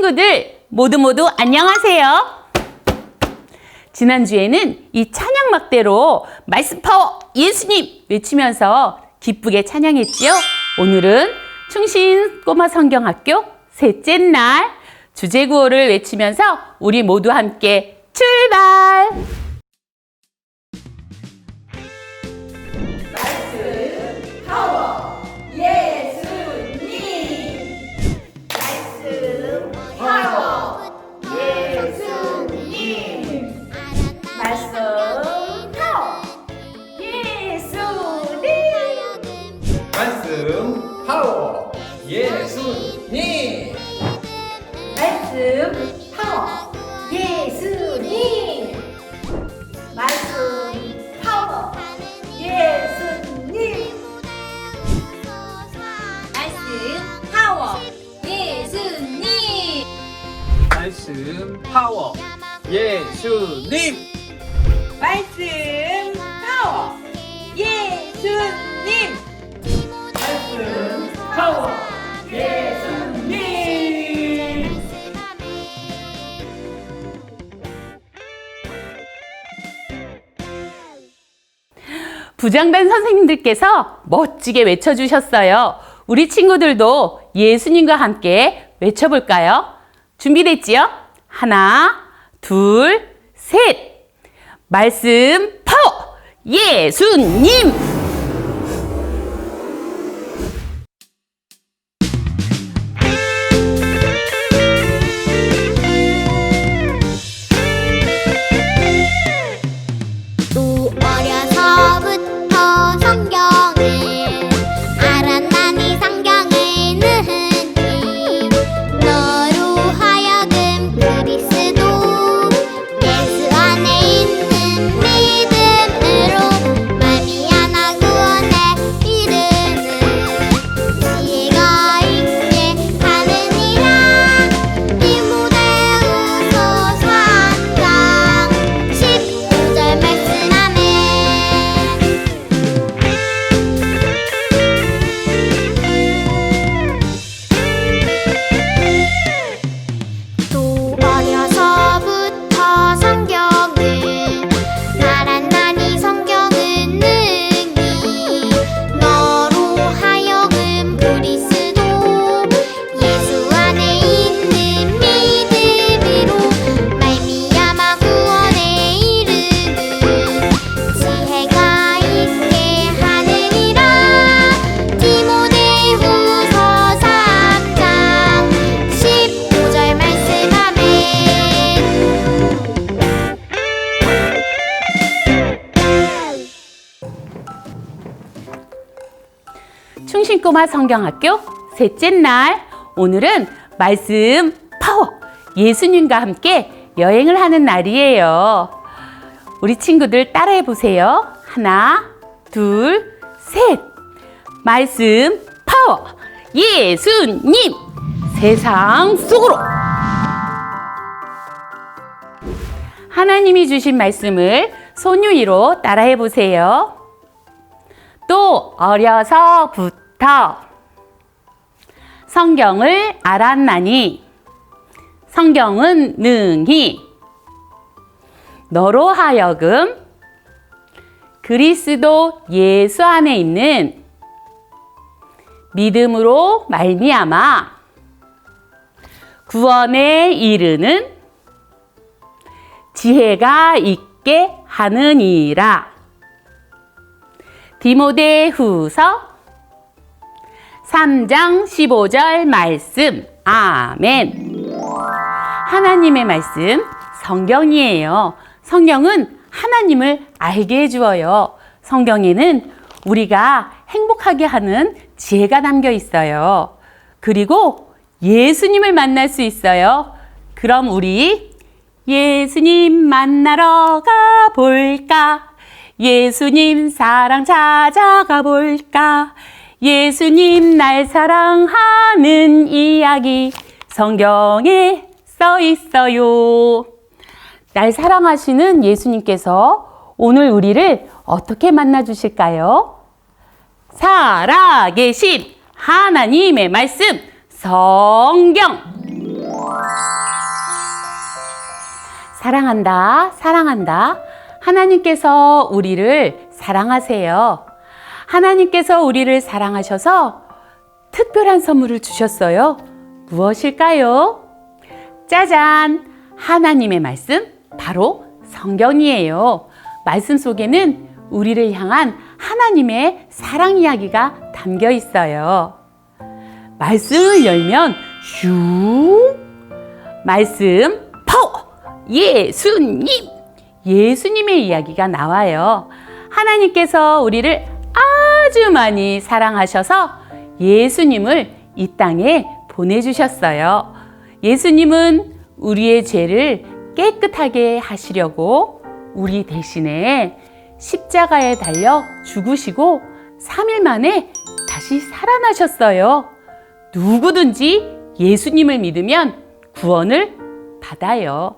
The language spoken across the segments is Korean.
친구들 모두 안녕하세요. 지난주에는 이 찬양 막대로 말씀 파워 예수님 외치면서 기쁘게 찬양했지요. 오늘은 충신 꼬마 성경학교 셋째 날 주제 구호를 외치면서 우리 모두 함께 출발! 말씀 파워 예수님! 말씀 파워 예수님! 말씀 파워 예수님! 말씀 파워 예수님. 말씀 파워 예수님! 말씀 파워 예수님! 말씀 파워 예수님. 말씀 파워 예수님. 말씀 파워 예수님! 말씀 파워 예수님! 부장단 선생님들께서 멋지게 외쳐주셨어요. 우리 친구들도 예수님과 함께 외쳐볼까요? 준비됐지요? 하나, 둘, 셋! 말씀 파워 예수님! 또 어려서부터 성경을 알았나니 성경을 느니 너로 하여금 그리스도 예수 안에 있는 믿음으로 말미암아 구원에 이르는 지혜가 있게 하느니라. 디모데후서 3장 15절 말씀 아멘. 또 어려서부터 성경을 알았나니 성경은 능히 너로 하여금 그리스도 예수 안에 있는 믿음으로 말미암아 구원에 이르는 지혜가 있게 하느니라. 디모데후서 3장 15절 말씀 아멘. 충신꼬마 성경학교 셋째 날 오늘은 말씀 파워 예수님과 함께 여행을 하는 날이에요. 우리 친구들 따라해 보세요. 하나, 둘, 셋! 말씀 파워 예수님! 세상 속으로! 하나님이 주신 말씀을 손유이로 따라해 보세요. 또 어려서부터 성경을 알았나니 성경은 능히 너로 하여금 그리스도 예수 안에 있는 믿음으로 말미암아 구원에 이르는 지혜가 있게 하느니라. 디모데후서 3장 15절 말씀 아멘. 하나님의 말씀 성경이에요. 성경은 하나님을 알게 해주어요. 성경에는 우리가 행복하게 하는 지혜가 담겨 있어요. 그리고 예수님을 만날 수 있어요. 그럼 우리 예수님 만나러 가볼까? 예수님 사랑 찾아가 볼까? 예수님 날 사랑하는 이야기 성경에 써 있어요. 날 사랑하시는 예수님께서 오늘 우리를 어떻게 만나 주실까요? 살아계신 하나님의 말씀 성경 사랑한다, 사랑한다. 하나님께서 우리를 사랑하세요. 하나님께서 우리를 사랑하셔서 특별한 선물을 주셨어요. 무엇일까요? 짜잔! 하나님의 말씀, 바로 성경이에요. 말씀 속에는 우리를 향한 하나님의 사랑 이야기가 담겨 있어요. 말씀을 열면 슝! 말씀 파워! 예수님! 예수님의 이야기가 나와요. 하나님께서 우리를 아주 많이 사랑하셔서 예수님을 이 땅에 보내주셨어요. 예수님은 우리의 죄를 깨끗하게 하시려고 우리 대신에 십자가에 달려 죽으시고 3일 만에 다시 살아나셨어요. 누구든지 예수님을 믿으면 구원을 받아요.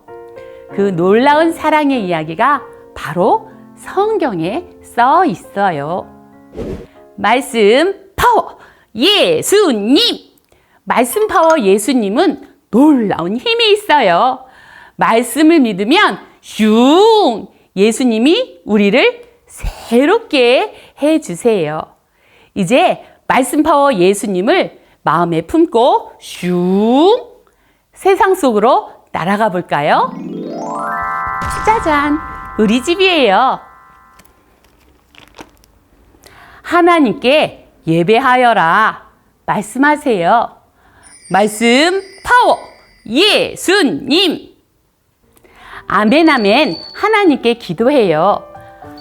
그 놀라운 사랑의 이야기가 바로 성경에 써 있어요. 말씀 파워 예수님! 말씀 파워 예수님은 놀라운 힘이 있어요. 말씀을 믿으면 슝! 예수님이 우리를 새롭게 해주세요. 이제 말씀 파워 예수님을 마음에 품고 슝! 세상 속으로 날아가 볼까요? 짜잔! 우리 집이에요. 하나님께 예배하여라. 말씀하세요. 말씀 파워 예수님. 아멘 아멘. 하나님께 기도해요.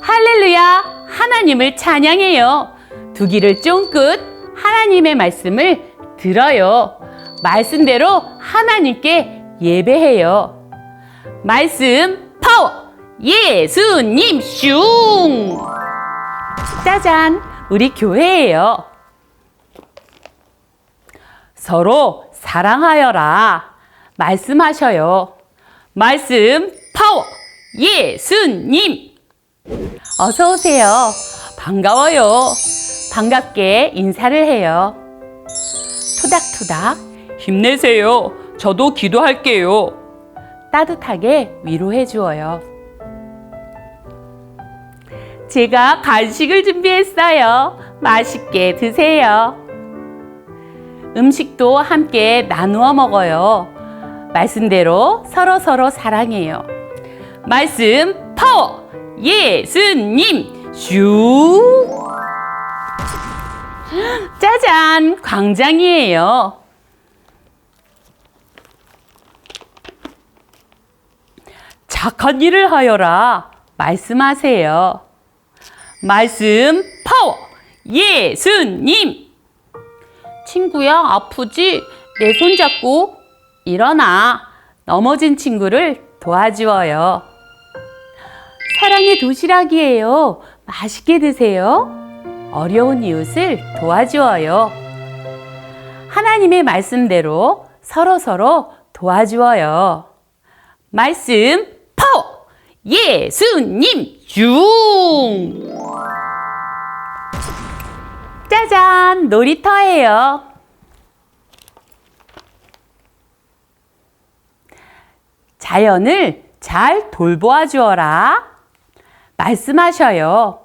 할렐루야. 하나님을 찬양해요. 두 귀를 쫑긋 하나님의 말씀을 들어요. 말씀대로 하나님께 예배해요. 말씀 파워 예수님 슝. 짜잔. 우리 교회예요. 서로 사랑하여라. 말씀하셔요. 말씀 파워 예수님. 어서 오세요. 반가워요. 반갑게 인사를 해요. 토닥토닥. 힘내세요. 저도 기도할게요. 따뜻하게 위로해 주어요. 제가 간식을 준비했어요. 맛있게 드세요. 음식도 함께 나누어 먹어요. 말씀대로 서로 사랑해요. 말씀 파워 예수님 슈. 짜잔! 광장이에요. 착한 일을 하여라. 말씀하세요. 말씀 파워 예수님. 친구야, 아프지? 내 손 잡고 일어나. 넘어진 친구를 도와주어요. 사랑의 도시락이에요. 맛있게 드세요. 어려운 이웃을 도와주어요. 하나님의 말씀대로 서로 도와주어요. 말씀 파워 예수님 슝. 짜잔! 놀이터예요. 자연을 잘 돌보아 주어라. 말씀하셔요.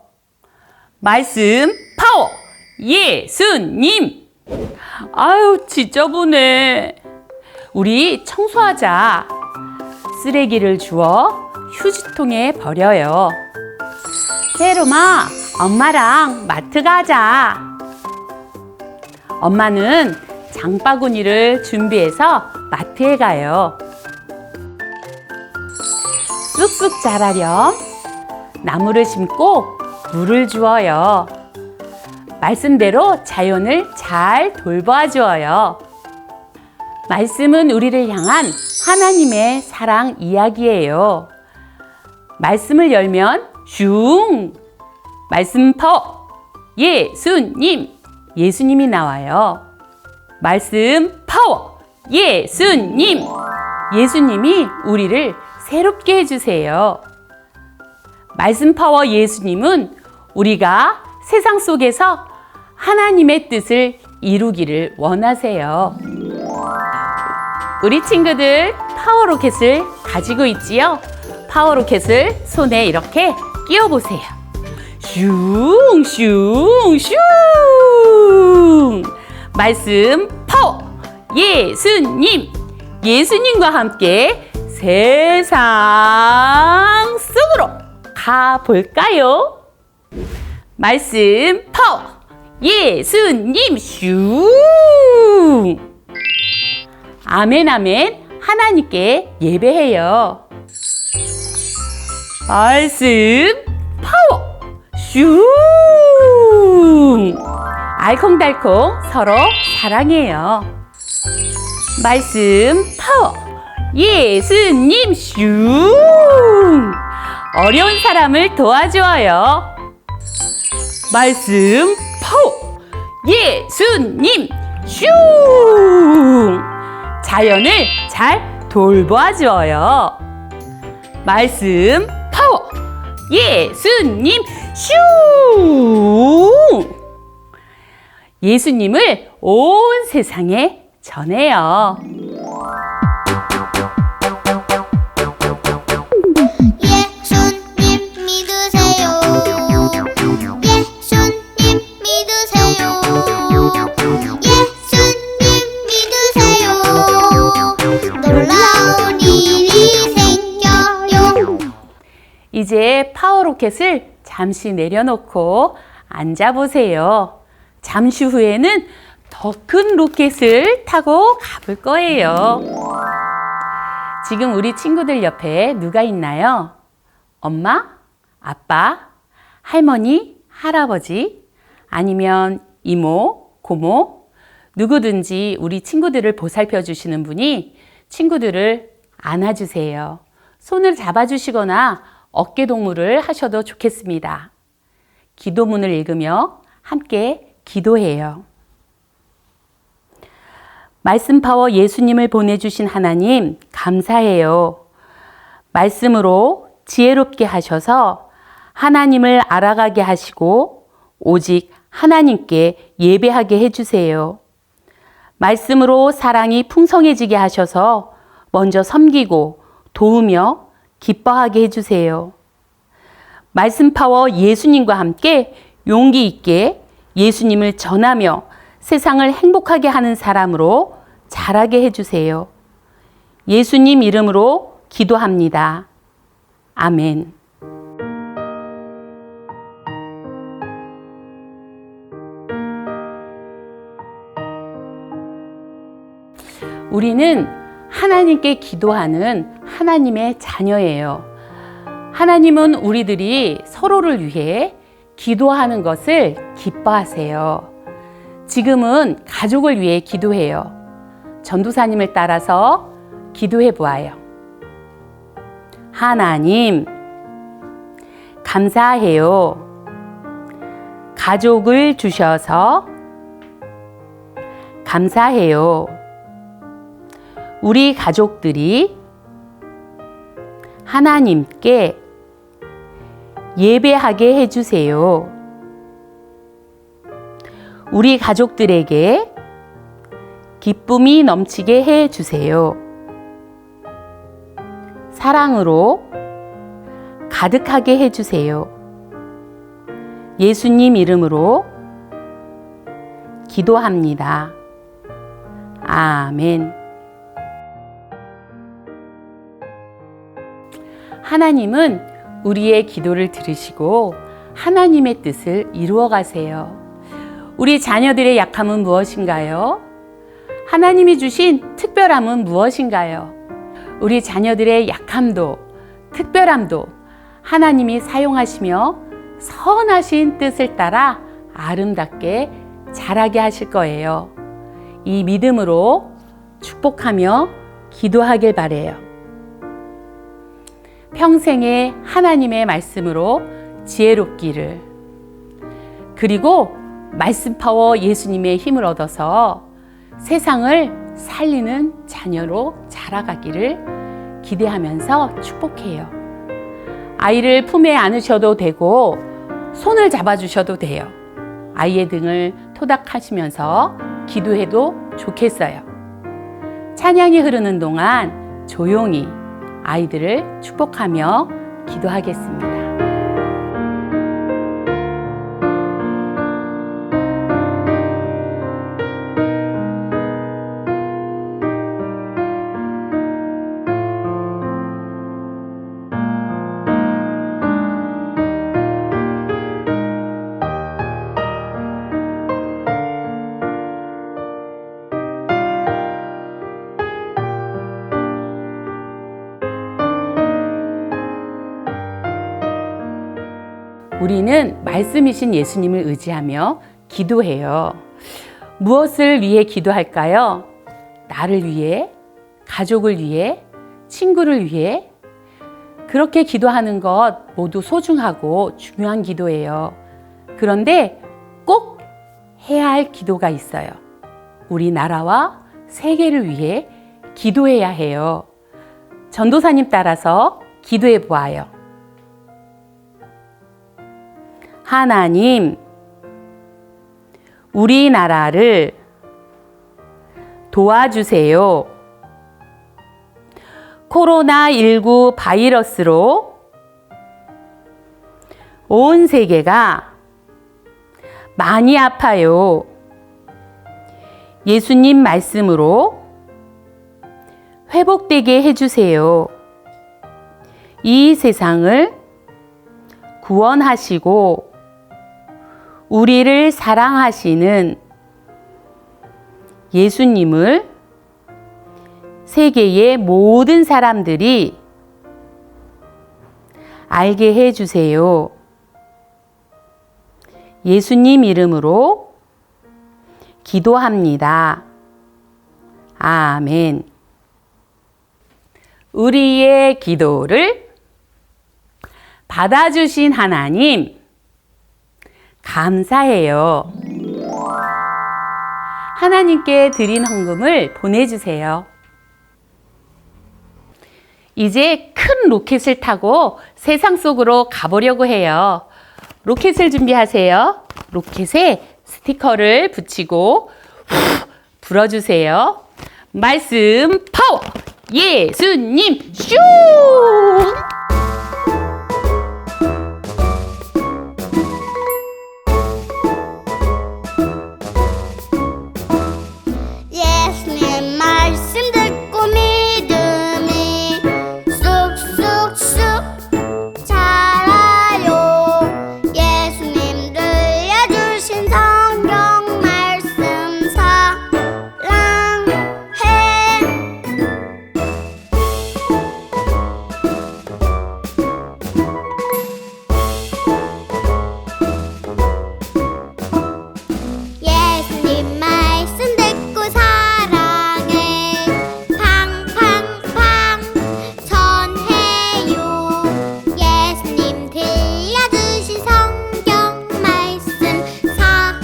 말씀 파워 예수님. 아유, 지저분해. 우리 청소하자. 쓰레기를 주워 휴지통에 버려요. 세롬아, 엄마랑 마트 가자. 엄마는 장바구니를 준비해서 마트에 가요. 쑥쑥 자라렴 나무를 심고 물을 주어요. 말씀대로 자연을 잘 돌보아 주어요. 말씀은 우리를 향한 하나님의 사랑 이야기예요. 말씀을 열면 슝! 말씀 파워 예수님. 예수님이 나와요. 말씀 파워 예수님. 예수님이 우리를 새롭게 해주세요. 말씀 파워 예수님은 우리가 세상 속에서 하나님의 뜻을 이루기를 원하세요. 우리 친구들 파워로켓을 가지고 있지요? 파워로켓을 손에 이렇게 끼워 보세요. 슝, 슝, 슝! 말씀 파워! 예수님! 예수님과 함께 세상 속으로 가볼까요? 말씀 파워! 예수님! 슝! 아멘, 아멘. 하나님께 예배해요. 말씀 파워! 슝! 알콩달콩 서로 사랑해요. 말씀 파워! 예수님! 슝! 어려운 사람을 도와줘요. 말씀 파워! 예수님! 슝! 자연을 잘 돌봐줘요. 말씀 파워! 예수님! 슝! 예수님을 온 세상에 전해요. 예수님 믿으세요. 예수님 믿으세요. 예수님 믿으세요. 놀라운 일이 생겨요. 이제 파워로켓을 잠시 내려놓고 앉아보세요. 잠시 후에는 더 큰 로켓을 타고 가볼 거예요. 지금 우리 친구들 옆에 누가 있나요? 엄마, 아빠, 할머니, 할아버지, 아니면 이모, 고모, 누구든지 우리 친구들을 보살펴 주시는 분이 친구들을 안아주세요. 손을 잡아주시거나 어깨 동무를 하셔도 좋겠습니다. 기도문을 읽으며 함께 기도해요. 말씀 파워 예수님을 보내주신 하나님 감사해요. 말씀으로 지혜롭게 하셔서 하나님을 알아가게 하시고 오직 하나님께 예배하게 해주세요. 말씀으로 사랑이 풍성해지게 하셔서 먼저 섬기고 도우며 기뻐하게 해주세요. 말씀 파워 예수님과 함께 용기 있게 예수님을 전하며 세상을 행복하게 하는 사람으로 자라게 해주세요. 예수님 이름으로 기도합니다. 아멘. 우리는 하나님께 기도하는 하나님의 자녀예요. 하나님은 우리들이 서로를 위해 기도하는 것을 기뻐하세요. 지금은 가족을 위해 기도해요. 전도사님을 따라서 기도해 보아요. 하나님, 감사해요. 가족을 주셔서 감사해요. 우리 가족들이 하나님께 예배하게 해주세요. 우리 가족들에게 기쁨이 넘치게 해주세요. 사랑으로 가득하게 해주세요. 예수님 이름으로 기도합니다. 아멘. 하나님은 우리의 기도를 들으시고 하나님의 뜻을 이루어 가세요. 우리 자녀들의 약함은 무엇인가요? 하나님이 주신 특별함은 무엇인가요? 우리 자녀들의 약함도 특별함도 하나님이 사용하시며 선하신 뜻을 따라 아름답게 자라게 하실 거예요. 이 믿음으로 축복하며 기도하길 바래요. 평생에 하나님의 말씀으로 지혜롭기를, 그리고 말씀 파워 예수님의 힘을 얻어서 세상을 살리는 자녀로 자라가기를 기대하면서 축복해요. 아이를 품에 안으셔도 되고 손을 잡아주셔도 돼요. 아이의 등을 토닥하시면서 기도해도 좋겠어요. 찬양이 흐르는 동안 조용히 아이들을 축복하며 기도하겠습니다. 우리는 말씀이신 예수님을 의지하며 기도해요. 무엇을 위해 기도할까요? 나를 위해, 가족을 위해, 친구를 위해. 그렇게 기도하는 것 모두 소중하고 중요한 기도예요. 그런데 꼭 해야 할 기도가 있어요. 우리나라와 세계를 위해 기도해야 해요. 전도사님 따라서 기도해 보아요. 하나님, 우리나라를 도와주세요. 코로나19 바이러스로 온 세계가 많이 아파요. 예수님 말씀으로 회복되게 해주세요. 이 세상을 구원하시고 우리를 사랑하시는 예수님을 세계의 모든 사람들이 알게 해주세요. 예수님 이름으로 기도합니다. 아멘. 우리의 기도를 받아주신 하나님, 감사해요. 하나님께 드린 헌금을 보내주세요. 이제 큰 로켓을 타고 세상 속으로 가보려고 해요. 로켓을 준비하세요. 로켓에 스티커를 붙이고 불어주세요. 말씀 파워! 예수님 슈! 예수님 말씀 듣고 믿음이 쑥쑥쑥 자라요. 예수님 들려주신 성경 말씀 사랑해. 예수님 말씀 듣고 사랑해. 팡팡팡 전해요. 예수님 들려주신 성경 말씀 사랑해.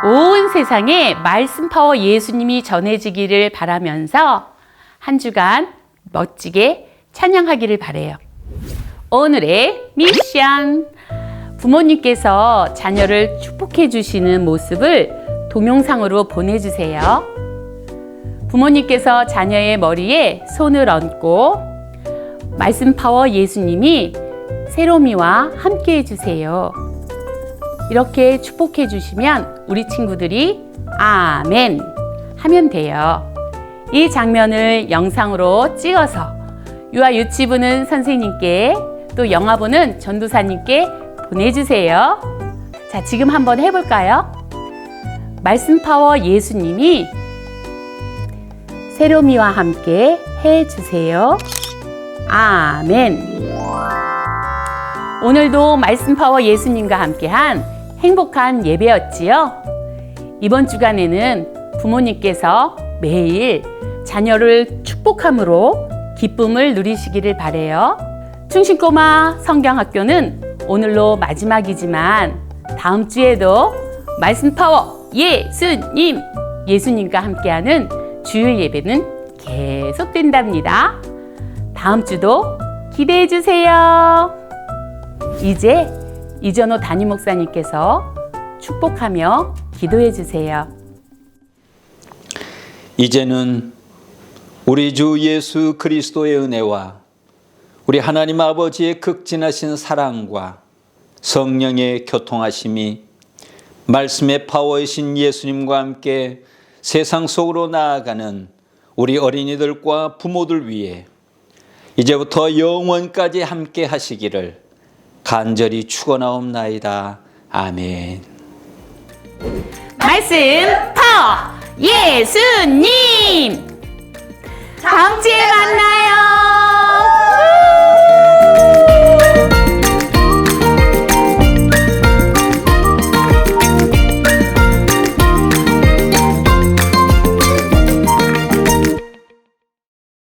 온 세상에 말씀 파워 예수님이 전해지기를 바라면서 한 주간 멋지게 찬양하기를 바래요. 오늘의 미션! 부모님께서 자녀를 축복해 주시는 모습을 동영상으로 보내주세요. 부모님께서 자녀의 머리에 손을 얹고 말씀 파워 예수님이 세롬이와 함께 해주세요. 이렇게 축복해 주시면 우리 친구들이 아멘 하면 돼요. 이 장면을 영상으로 찍어서 유아 유치부는 선생님께 또 영화 보는 전도사님께 보내주세요. 자, 지금 한번 해볼까요? 말씀 파워 예수님이 세롬이와 함께 해주세요. 아멘. 오늘도 말씀 파워 예수님과 함께한 행복한 예배였지요. 이번 주간에는 부모님께서 매일 자녀를 축복함으로 기쁨을 누리시기를 바래요. 충신꼬마 성경학교는 오늘로 마지막이지만 다음 주에도 말씀 파워 예수님, 예수님과 함께하는 주일 예배는 계속된답니다. 다음 주도 기대해 주세요. 이제 이전호 담임 목사님께서 축복하며 기도해 주세요. 이제는 우리 주 예수 그리스도의 은혜와 우리 하나님 아버지의 극진하신 사랑과 성령의 교통하심이 말씀의 파워이신 예수님과 함께 세상 속으로 나아가는 우리 어린이들과 부모들 위해 이제부터 영원까지 함께 하시기를 간절히 축원하옵나이다. 아멘. 말씀 파워 예수님! 다음 주에 만나요.